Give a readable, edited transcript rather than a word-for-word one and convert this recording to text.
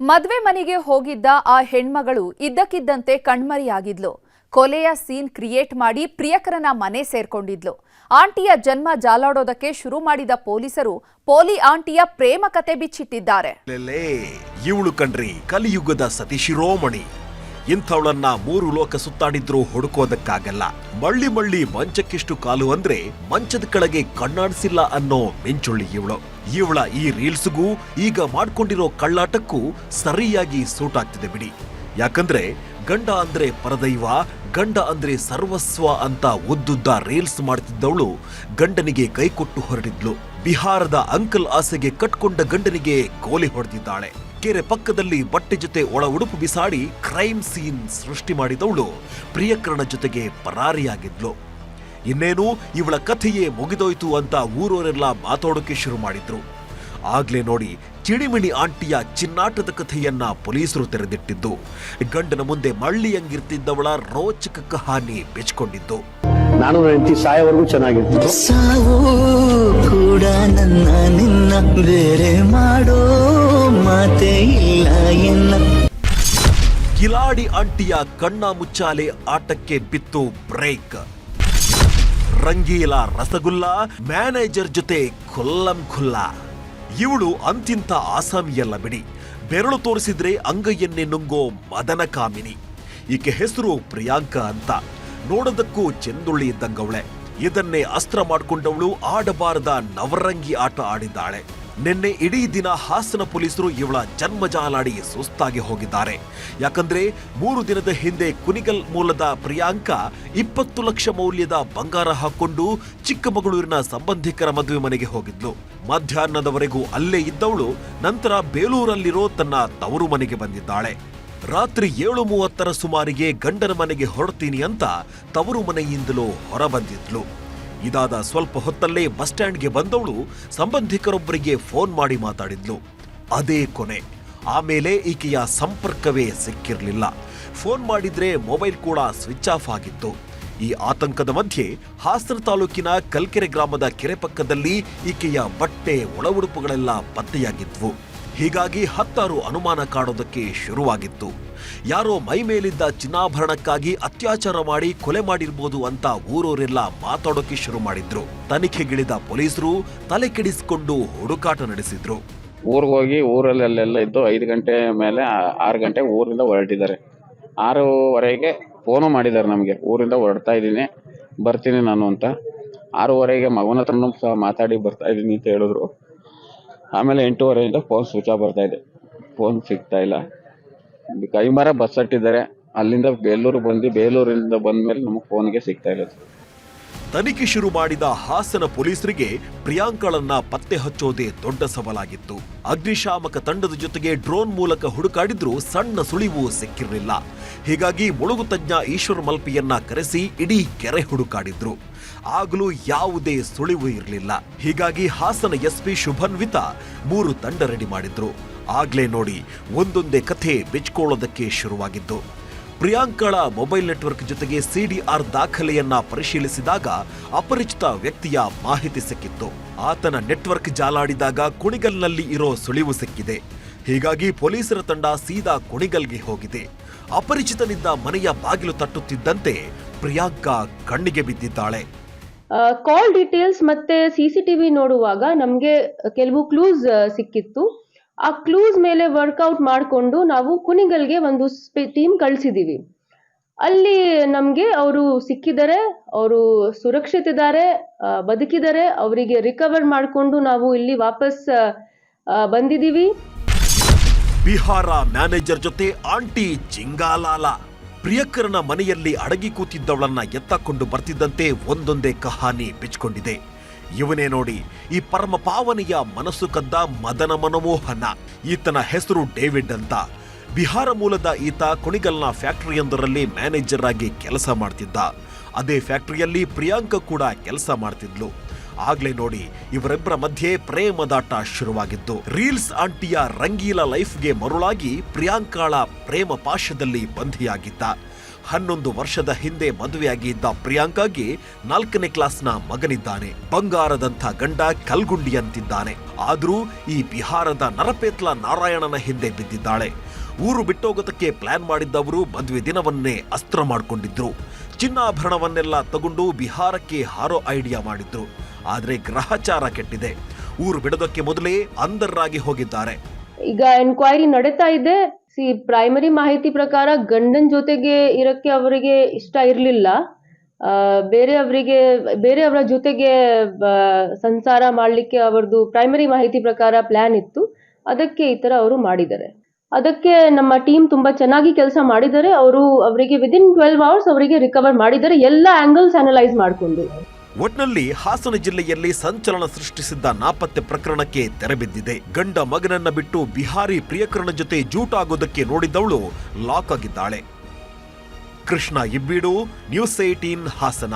ಮದುವೆ ಮನೆಗೆ ಹೋಗಿದ್ದ ಆ ಹೆಣ್ಮಗಳು ಇದ್ದಕ್ಕಿದ್ದಂತೆ ಕಣ್ಮರೆಯಾಗಿದ್ಲು. ಕೊಲೆಯ ಸೀನ್ ಕ್ರಿಯೇಟ್ ಮಾಡಿ ಪ್ರಿಯಕರನ ಮನೆ ಸೇರ್ಕೊಂಡಿದ್ಲು. ಆಂಟಿಯ ಜನ್ಮ ಜಾಲಾಡೋದಕ್ಕೆ ಶುರು ಮಾಡಿದ ಪೊಲೀಸರು ಪೋಲಿ ಆಂಟಿಯ ಪ್ರೇಮ ಕತೆ ಬಿಚ್ಚಿಟ್ಟಿದ್ದಾರೆ. ಇವಳು ಕಣ್ರಿ ಕಲಿಯುಗದ ಸತಿಶಿರೋಮಣಿ. ಇಂಥವಳನ್ನ ಮೂರು ಲೋಕ ಸುತ್ತಾಡಿದ್ರೂ ಹುಡುಕೋದಕ್ಕಾಗಲ್ಲ. ಮಳ್ಳಿ ಮಳ್ಳಿ ಮಂಚಕ್ಕಿಷ್ಟು ಕಾಲು ಅಂದ್ರೆ ಮಂಚದ ಕೆಳಗೆ ಕಣ್ಣಾಡಿಸಿಲ್ಲ ಅನ್ನೋ ಮಿಂಚುಳ್ಳಿ ಇವಳ ಈ ರೀಲ್ಸ್ಗೂ ಈಗ ಮಾಡ್ಕೊಂಡಿರೋ ಕಳ್ಳಾಟಕ್ಕೂ ಸರಿಯಾಗಿ ಸೂಟ್ ಆಗ್ತಿದೆ ಬಿಡಿ. ಯಾಕಂದ್ರೆ ಗಂಡ ಅಂದ್ರೆ ಪರದೈವ, ಗಂಡ ಅಂದ್ರೆ ಸರ್ವಸ್ವ ಅಂತ ಉದ್ದುದ್ದ ರೀಲ್ಸ್ ಮಾಡ್ತಿದ್ದವಳು ಗಂಡನಿಗೆ ಕೈಕೊಟ್ಟು ಹೊರಟಿದ್ಲು. ಬಿಹಾರದ ಅಂಕಲ್ ಆಸೆಗೆ ಕಟ್ಕೊಂಡ ಗಂಡನಿಗೆ ಗೋಲಿ ಹೊಡೆದಿದ್ದಾಳೆ. ಕೆರೆ ಪಕ್ಕದಲ್ಲಿ ಬಟ್ಟೆ ಜೊತೆ ಒಳ ಉಡುಪು ಬಿಸಾಡಿ ಕ್ರೈಮ್ ಸೀನ್ ಸೃಷ್ಟಿ ಮಾಡಿದವಳು ಪ್ರಿಯಕರನ ಜೊತೆಗೆ ಪರಾರಿಯಾಗಿದ್ಲು. ಇನ್ನೇನು ಇವಳ ಕಥೆಯೇ ಮುಗಿದೋಯ್ತು ಅಂತ ಊರವರೆಲ್ಲ ಮಾತಾಡೋಕೆ ಶುರು ಮಾಡಿದ್ರು. ಆಗ್ಲೇ ನೋಡಿ ಚಿಣಿಮಿಣಿ ಆಂಟಿಯ ಚಿನ್ನಾಟದ ಕಥೆಯನ್ನ ಪೊಲೀಸರು ತೆರೆದಿಟ್ಟಿದ್ದು. ಗಂಡನ ಮುಂದೆ ಮಳ್ಳಿಯಂಗಿರ್ತಿದ್ದವಳ ರೋಚಕ ಕಹಾನಿ ಬೆಚ್ಕೊಂಡಿದ್ದು. ನಾನು ಹೆಂಡತಿ ಸಾಯವರೆಗೂ ಚೆನ್ನಾಗಿರ್ತಿತ್ತು. ಸಾವು ಕೂಡ ನನ್ನ ನಿನ್ನ ಬೇರೆ ಮಾಡೋ ಮಾತೇ ಇಲ್ಲ ಎನ್ನ. ಕಿಲಾಡಿ ಆಂಟಿಯ ಕಣ್ಣ ಮುಚ್ಚಾಲೆ ಆಟಕ್ಕೆ ಬಿತ್ತು ಬ್ರೇಕ್. ರಂಗೀಲ ರಸಗುಲ್ಲ ಮ್ಯಾನೇಜರ್ ಜೊತೆ ಖುಲ್ಲಂ ಖುಲ್ಲಾ. ಇವಳು ಅಂತಿಂತ ಆಸಾಮಿಯಲ್ಲ ಬಿಡಿ. ಬೆರಳು ತೋರಿಸಿದ್ರೆ ಅಂಗೈಯನ್ನೇ ನುಂಗೋ ಮದನ ಕಾಮಿನಿ. ಈಕೆ ಹೆಸರು ಪ್ರಿಯಾಂಕಾ ಅಂತ. ನೋಡೋದಕ್ಕೂ ಚೆಂದುಳ್ಳಿ ಇದ್ದಂಗವಳೆ. ಇದನ್ನೇ ಅಸ್ತ್ರ ಮಾಡ್ಕೊಂಡವಳು ಆಡಬಾರದ ನವರಂಗಿ ಆಟ ಆಡಿದ್ದಾಳೆ. ನಿನ್ನೆ ಇಡೀ ದಿನ ಹಾಸನ ಪೊಲೀಸರು ಇವಳ ಜನ್ಮಜಾಲಾಡಿ ಸುಸ್ತಾಗಿ ಹೋಗಿದ್ದಾರೆ. ಯಾಕಂದ್ರೆ 3 ದಿನದ ಹಿಂದೆ ಕುಣಿಗಲ್ ಮೂಲದ ಪ್ರಿಯಾಂಕಾ 20 ಲಕ್ಷ ಮೌಲ್ಯದ ಬಂಗಾರ ಹಾಕೊಂಡು ಚಿಕ್ಕಮಗಳೂರಿನ ಸಂಬಂಧಿಕರ ಮದುವೆ ಮನೆಗೆ ಹೋಗಿದ್ಲು. ಮಧ್ಯಾಹ್ನದವರೆಗೂ ಅಲ್ಲೇ ಇದ್ದವಳು ನಂತರ ಬೇಲೂರಲ್ಲಿರೋ ತನ್ನ ತವರು ಮನೆಗೆ ಬಂದಿದ್ದಾಳೆ. ರಾತ್ರಿ 7:30 ಸುಮಾರಿಗೆ ಗಂಡನ ಮನೆಗೆ ಹೊರಡ್ತೀನಿ ಅಂತ ತವರು ಮನೆಯಿಂದಲೂ ಹೊರಬಂದಿದ್ಲು. ಇದಾದ ಸ್ವಲ್ಪ ಹೊತ್ತಲ್ಲೇ ಬಸ್ ಸ್ಟ್ಯಾಂಡ್ಗೆ ಬಂದವಳು ಸಂಬಂಧಿಕರೊಬ್ಬರಿಗೆ ಫೋನ್ ಮಾಡಿ ಮಾತಾಡಿದ್ಲು. ಅದೇ ಕೊನೆ. ಆಮೇಲೆ ಈಕೆಯ ಸಂಪರ್ಕವೇ ಸಿಕ್ಕಿರಲಿಲ್ಲ. ಫೋನ್ ಮಾಡಿದ್ರೆ ಮೊಬೈಲ್ ಕೂಡ ಸ್ವಿಚ್ ಆಫ್ ಆಗಿತ್ತು. ಈ ಆತಂಕದ ಮಧ್ಯೆ ಹಾಸನ ತಾಲೂಕಿನ ಕಲ್ಕೆರೆ ಗ್ರಾಮದ ಕೆರೆ ಪಕ್ಕದಲ್ಲಿ ಈಕೆಯ ಬಟ್ಟೆ ಒಳ ಉಡುಪುಗಳೆಲ್ಲ ಪತ್ತೆಯಾಗಿದ್ವು. ಹೀಗಾಗಿ 10 ಅನುಮಾನ ಕಾಡೋದಕ್ಕೆ ಶುರುವಾಗಿತ್ತು. ಯಾರೋ ಮೈ ಮೇಲಿದ್ದ ಚಿನ್ನಾಭರಣಕ್ಕಾಗಿ ಅತ್ಯಾಚಾರ ಮಾಡಿ ಕೊಲೆ ಮಾಡಿರ್ಬೋದು ಅಂತ ಊರವರೆಲ್ಲ ಮಾತಾಡೋಕೆ ಶುರು ಮಾಡಿದ್ರು. ತನಿಖೆಗಿಳಿದ ಪೊಲೀಸರು ತಲೆ ಕೆಡಿಸಿಕೊಂಡು ಹುಡುಕಾಟ ನಡೆಸಿದ್ರು. ಊರಿಗೆ ಹೋಗಿ ಊರಲ್ಲೆಲ್ಲ ಇದ್ದು 5 ಗಂಟೆ ಮೇಲೆ 6 ಗಂಟೆ ಊರಿಂದ ಹೊರಟಿದ್ದಾರೆ. 6:15ಗೆ ಫೋನು ಮಾಡಿದ್ದಾರೆ ನಮಗೆ, ಊರಿಂದ ಹೊರಡ್ತಾ ಇದ್ದೀನಿ ಬರ್ತೀನಿ ನಾನು ಅಂತ. 6:15ಗೆ ಮಗನ ಹತ್ರನೂ ಸಹ ಮಾತಾಡಿ ಬರ್ತಾ ಇದ್ದೀನಿ ಅಂತ ಹೇಳಿದ್ರು. ಆಮೇಲೆ 8:15ಯಿಂದ ಫೋನ್ ಸ್ವಿಚ್ ಆಫ್ ಬರ್ತಾ ಇದೆ, ಫೋನ್ ಸಿಗ್ತಾ ಇಲ್ಲ. ಕೈಮರ ಬಸ್ ಹಟ್ಟಿದ್ದಾರೆ, ಅಲ್ಲಿಂದ ಬೇಲೂರು ಬಂದು ಬೇಲೂರಿಂದ ಬಂದ ಮೇಲೆ ನಮಗೆ ಫೋನ್ಗೆ ಸಿಗ್ತಾ ಇಲ್ಲ. ತನಿಖೆ ಶುರು ಮಾಡಿದ ಹಾಸನ ಪೊಲೀಸರಿಗೆ ಪ್ರಿಯಾಂಕಳನ್ನ ಪತ್ತೆ ಹಚ್ಚೋದೇ ದೊಡ್ಡ ಸವಾಲಾಗಿತ್ತು. ಅಗ್ನಿಶಾಮಕ ತಂಡದ ಜೊತೆಗೆ ಡ್ರೋನ್ ಮೂಲಕ ಹುಡುಕಾಡಿದ್ರೂ ಸಣ್ಣ ಸುಳಿವು ಸಿಕ್ಕಿರಲಿಲ್ಲ. ಹೀಗಾಗಿ ಮುಳುಗು ತಜ್ಞ ಈಶ್ವರ್ ಮಲ್ಪಿಯನ್ನ ಕರೆಸಿ ಇಡೀ ಕೆರೆ ಹುಡುಕಾಡಿದ್ರು. ಆಗಲೂ ಯಾವುದೇ ಸುಳಿವು ಇರಲಿಲ್ಲ. ಹೀಗಾಗಿ ಹಾಸನ ಎಸ್ಪಿ ಶುಭನ್ವಿತ 3 ತಂಡ ರೆಡಿ ಮಾಡಿದ್ರು. ಆಗ್ಲೇ ನೋಡಿ ಒಂದೊಂದೇ ಕಥೆ ಬೆಚ್ಕೊಳ್ಳೋದಕ್ಕೆ ಶುರುವಾಗಿದ್ದು. ಪ್ರಿಯಾಂಕಳ ಮೊಬೈಲ್ ನೆಟ್ವರ್ಕ್ ಜೊತೆಗೆ ಸಿಡಿಆರ್ ದಾಖಲೆಯನ್ನ ಪರಿಶೀಲಿಸಿದಾಗ ಅಪರಿಚಿತ ವ್ಯಕ್ತಿಯ ಮಾಹಿತಿ ಸಿಕ್ಕಿತ್ತು. ಆತನ ನೆಟ್ವರ್ಕ್ ಜಾಲಾಡಿದಾಗ ಕುಣಿಗಲ್ನಲ್ಲಿ ಇರೋ ಸುಳಿವು ಸಿಕ್ಕಿದೆ. ಹೀಗಾಗಿ ಪೊಲೀಸರ ತಂಡ ಸೀದಾ ಕುಣಿಗಲ್ಗೆ ಹೋಗಿದೆ. ಅಪರಿಚಿತನಿಂದ ಮನೆಯ ಬಾಗಿಲು ತಟ್ಟುತ್ತಿದ್ದಂತೆ ಪ್ರಿಯಾಂಕಾ ಕಣ್ಣಿಗೆ ಬಿದ್ದಿದ್ದಾಳೆ. ಕಾಲ್ ಡೀಟೇಲ್ಸ್ ಮತ್ತೆ ಸಿಸಿಟಿವಿ ನೋಡುವಾಗ ನಮಗೆ ಕೆಲವು ಕ್ಲೂಸ್ ಸಿಕ್ಕಿತ್ತು. ಆ ಕ್ಲೂಸ್ ಮೇಲೆ ವರ್ಕೌಟ್ ಮಾಡಿಕೊಂಡು ನಾವು ಕುಣಿಗಲ್ಗೆ ಒಂದು ಟೀಮ್ ಕಳಿಸಿದೀವಿ. ಅಲ್ಲಿ ನಮಗೆ ಅವರು ಸಿಕ್ಕಿದ್ದಾರೆ, ಅವರು ಸುರಕ್ಷಿತ ಇದ್ದಾರೆ, ಬದುಕಿದ್ದಾರೆ. ಅವರಿಗೆ ರಿಕವರ್ ಮಾಡಿಕೊಂಡು ನಾವು ಇಲ್ಲಿ ವಾಪಸ್ ಬಂದಿದ್ದೀವಿ. ಬಿಹಾರ ಮ್ಯಾನೇಜರ್ ಜೊತೆ ಆಂಟಿ ಜಿಂಗಾಲಾಲ. ಪ್ರಿಯಕರನ ಮನೆಯಲ್ಲಿ ಅಡಗಿ ಕೂತಿದ್ದವಳನ್ನ ಎತ್ತಕೊಂಡು ಬರ್ತಿದ್ದಂತೆ ಒಂದೊಂದೇ ಕಹಾನಿ ಬಿಚ್ಕೊಂಡಿದೆ. ಇವನೇ ನೋಡಿ ಈ ಪರಮ ಪಾವನೆಯ ಮನಸ್ಸು ಕದ್ದ ಮದನ ಮನಮೋಹನ. ಈತನ ಹೆಸರು ಡೇವಿಡ್ ಅಂತ. ಬಿಹಾರ ಮೂಲದ ಈತ ಕುಣಿಗಲ್ನ ಫ್ಯಾಕ್ಟರಿಯೊಂದರಲ್ಲಿ ಮ್ಯಾನೇಜರ್ ಆಗಿ ಕೆಲಸ ಮಾಡ್ತಿದ್ದ. ಅದೇ ಫ್ಯಾಕ್ಟರಿಯಲ್ಲಿ ಪ್ರಿಯಾಂಕಾ ಕೂಡ ಕೆಲಸ ಮಾಡ್ತಿದ್ಲು. ಆಗ್ಲೇ ನೋಡಿ ಇವರಿಬ್ಬರ ಮಧ್ಯೆ ಪ್ರೇಮದಾಟ ಶುರುವಾಗಿದ್ದು. ರೀಲ್ಸ್ ಆಂಟಿಯ ರಂಗೀಲ ಲೈಫ್ಗೆ ಮರುಳಾಗಿ ಪ್ರಿಯಾಂಕಾಳ ಪ್ರೇಮ ಪಾಶದಲ್ಲಿ ಬಂಧಿಯಾಗಿದ್ದ. 11 ವರ್ಷದ ಹಿಂದೆ ಮದುವೆಯಾಗಿದ್ದ ಪ್ರಿಯಾಂಕಾಗೆ 4ನೇ ಕ್ಲಾಸ್ನ ಮಗನಿದ್ದಾನೆ. ಬಂಗಾರದಂಥ ಗಂಡ ಕಲ್ಗುಂಡಿಯಂತಿದ್ದಾನೆ. ಆದರೂ ಈ ಬಿಹಾರದ ನರಪೇತ್ಲ ನಾರಾಯಣನ ಹಿಂದೆ ಬಿದ್ದಿದ್ದಾಳೆ. ಊರು ಬಿಟ್ಟೋಗೋದಕ್ಕೆ ಪ್ಲಾನ್ ಮಾಡಿದ್ದವರು ಮದುವೆ ದಿನವನ್ನೇ ಅಸ್ತ್ರ ಮಾಡಿಕೊಂಡಿದ್ರು. ಚಿನ್ನಾಭರಣವನ್ನೆಲ್ಲ ತಗೊಂಡು ಬಿಹಾರಕ್ಕೆ ಹಾರೋ ಐಡಿಯಾ ಮಾಡಿದ್ರು. ಆದ್ರೆ ಗ್ರಹಚಾರ ಕೆಟ್ಟಿದೆ. ಊರು ಬಿಡೋದಕ್ಕೆ ಮೊದಲೇ ಅಂಧರಾಗಿ ಹೋಗಿದ್ದಾರೆ. ಈಗ ಎನ್ಕ್ವೈರಿ ನಡೀತಾ ಇದೆ. ಪ್ರೈಮರಿ ಮಾಹಿತಿ ಪ್ರಕಾರ ಗಂಡನ ಜೊತೆಗೆ ಇರಕ್ಕೆ ಅವರಿಗೆ ಇಷ್ಟ ಇರಲಿಲ್ಲ. ಬೇರೆಯವರ ಜೊತೆಗೆ ಸಂಸಾರ ಮಾಡಲಿಕ್ಕೆ ಅವರದು ಪ್ರೈಮರಿ ಮಾಹಿತಿ ಪ್ರಕಾರ ಪ್ಲಾನ್ ಇತ್ತು. ಅದಕ್ಕೆ ಈ ತರ ಅವರು ಮಾಡಿದ್ದಾರೆ. ಅದಕ್ಕೆ ನಮ್ಮ ಟೀಮ್ ತುಂಬಾ ಚೆನ್ನಾಗಿ ಕೆಲಸ ಮಾಡಿದ್ದಾರೆ. ಅವರಿಗೆ ವಿದಿನ್ 12 ಅವರ್ಸ್ ಅವರಿಗೆ ರಿಕವರ್ ಮಾಡಿದ್ದಾರೆ, ಎಲ್ಲ ಆಂಗಲ್ಸ್ ಅನಲೈಸ್ ಮಾಡಿಕೊಂಡು. ಒಟ್ನಲ್ಲಿ ಹಾಸನ ಜಿಲ್ಲೆಯಲ್ಲಿ ಸಂಚಲನ ಸೃಷ್ಟಿಸಿದ್ದ ನಾಪತ್ತೆ ಪ್ರಕರಣಕ್ಕೆ ತೆರೆಬಿದ್ದಿದೆ. ಗಂಡ ಮಗನನ್ನ ಬಿಟ್ಟು ಬಿಹಾರಿ ಪ್ರಿಯಕರನ ಜೊತೆ ಜೂಟಾಗೋದಕ್ಕೆ ನೋಡಿದ್ದವಳು ಲಾಕ್ ಆಗಿದ್ದಾಳೆ. ಕೃಷ್ಣ ಇಬ್ಬೀಡು, ನ್ಯೂಸ್ 18 ಹಾಸನ.